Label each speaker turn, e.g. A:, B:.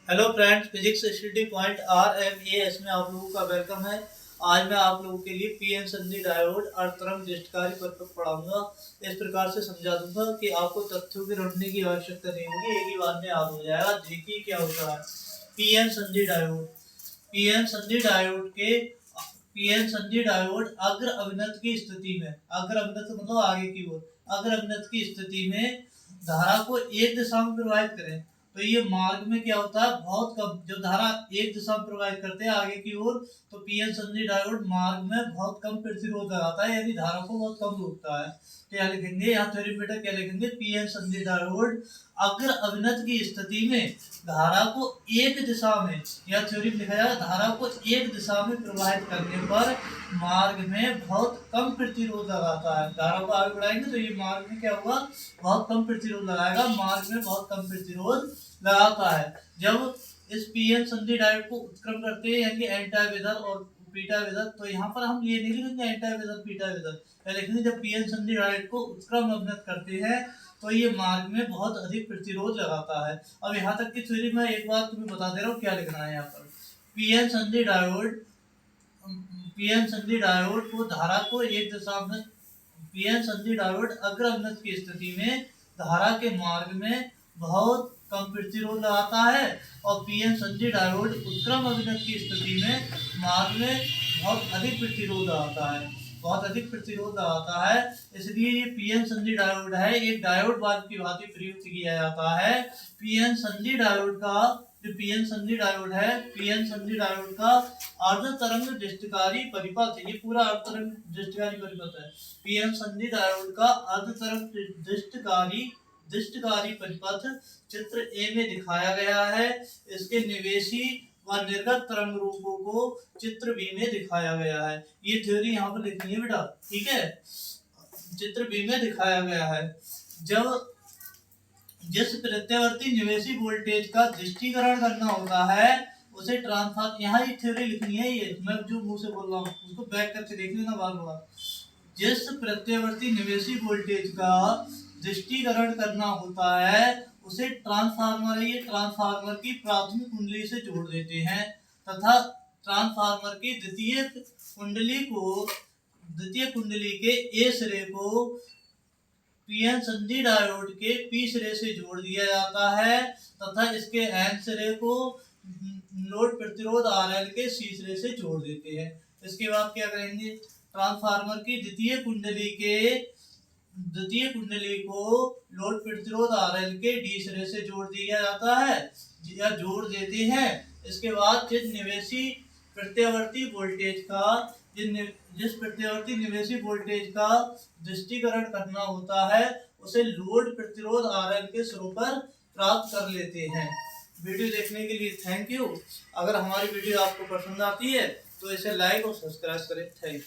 A: Hello friends, physics study point RMAS में आप लोगों का वेलकम है। आज मैं आप लोगों के लिए पीएन संधि डायोड और तरंग दृष्टिकारी पर पढ़ाऊंगा। इस प्रकार से समझा दूंगा कि आपको तथ्यों की ढूंढने की आवश्यकता नहीं होगी, एक ही बार में याद हो जाएगा। देखिए क्या होता है। पीएन संधि डायोड पीएन संधि डायोड के पीएन संधि डायोड अग्र अभिनत की स्थिति में, अग्र अभिनत मतलब आगे की ओर, अग्र अभिनत की स्थिति में धारा को एक दिशा में प्रवाहित करें तो ये मार्ग में क्या होता है, बहुत कम। जो धारा एक दिशा में प्रवाहित करते हैं आगे की ओर, तो पीएन संधि डायोड मार्ग में बहुत कम प्रतिरोध लगाता है, यानी धारा को बहुत कम रोकता है। तो क्या लिखेंगे यहाँ थ्योरी मीटर, क्या लिखेंगे, पीएन संधि डायोड अग्र अभिनत की स्थिति में धारा को एक दिशा में, या थ्योरी में लिखा जाएगा, धारा को एक दिशा में प्रवाहित करने पर मार्ग में बहुत कम प्रतिरोध लगाता है। धारा को आगे बढ़ाएंगे तो ये मार्ग में क्या होगा, बहुत कम प्रतिरोध लगाएगा, मार्ग में बहुत कम प्रतिरोध लगाता है। जब इस पीएन संधि डायोड को उत्क्रम करते हैं, यानी एंटा विधर और पीटा विधर, तो यहाँ पर हम ये नहीं लिखेंगे एंटा विधर पीटा विधर, लिखेंगे जब पीएन संधि डायोड को उत्क्रम अभिनत करते हैं तो ये मार्ग में बहुत अधिक प्रतिरोध लगाता है। अब यहाँ तक की थ्योरी में एक बात तुम्हें बता दे रहा हूँ, क्या लिखना है यहाँ पर। पीएन संधि डायोड पीएन संधि डायोड को धारा को एक दिशा में, पीएन संधि डायोड अग्र अभिनत की स्थिति में धारा के मार्ग में बहुत कम प्रतिरोध लगाता है, और पीएन संधि डायोड उत्क्रम अभिनत की स्थिति में मार्ग में बहुत अधिक प्रतिरोध लगाता है, बहुत अधिक प्रतिरोध लगाता है। इसलिए ये पीएन संधि डायोड है, एक डायोड वाल्व की भांति प्रयुक्त किया जाता है। पीएन संधि डायोड का जो पीएन संधि डायोड है, पीएन संधि डायोड का अर्ध तरंग दृष्टिकारी परिपथ, ये पूरा अर्ध तरंग दृष्टिकारी परिपथ है। पीएन संधि डायोड का अर्ध तरंग दृष्टिकारी परिपथ चित्र ए में दिखाया गया है। इसके निवेशी व निर्गत तरंग रूपों को चित्र बी में दिखाया गया है। ये थ्योरी यहाँ पर लिखनी है बेटा, ठीक है, चित्र बी में दिखाया गया है। जब जिस प्रत्यावर्ती निवेशी वोल्टेज का दृष्टिकरण करना होता है उसे ट्रांसफार्म, यहाँ ये थ्योरी लिखनी है, ये मैं जो मुंह से बोल रहा हूँ उसको बैक करके देख लेना बार बार। जिस प्रत्यावर्ती निवेशी वोल्टेज का दृष्टिकरण करना होता है उसे ट्रांसफार्मर है, ये ट्रांसफार्मर की प्राथमिक कुंडली से जोड़ देते हैं तथा ट्रांसफार्मर की द्वितीय कुंडली के ए सिरे को पीएन संधि डायोड के पी सिरे से जोड़ दिया जाता है तथा इसके एन सिरे को लोड प्रतिरोध आरएल के सी सिरे से जोड़ देते हैं। इसके बाद क्या करेंगे, ट्रांसफार्मर की द्वितीय कुंडली को लोड प्रतिरोध आरएल के डी सिरे से जोड़ दिया जाता है या जोड़ देते हैं। इसके बाद जिस प्रत्यावर्ती निवेशी वोल्टेज का दृष्टिकरण करना होता है उसे लोड प्रतिरोध आरएल के स्वरूप पर प्राप्त कर लेते हैं। वीडियो देखने के लिए थैंक यू। अगर हमारी वीडियो आपको पसंद आती है तो इसे लाइक और सब्सक्राइब करें। Thank you.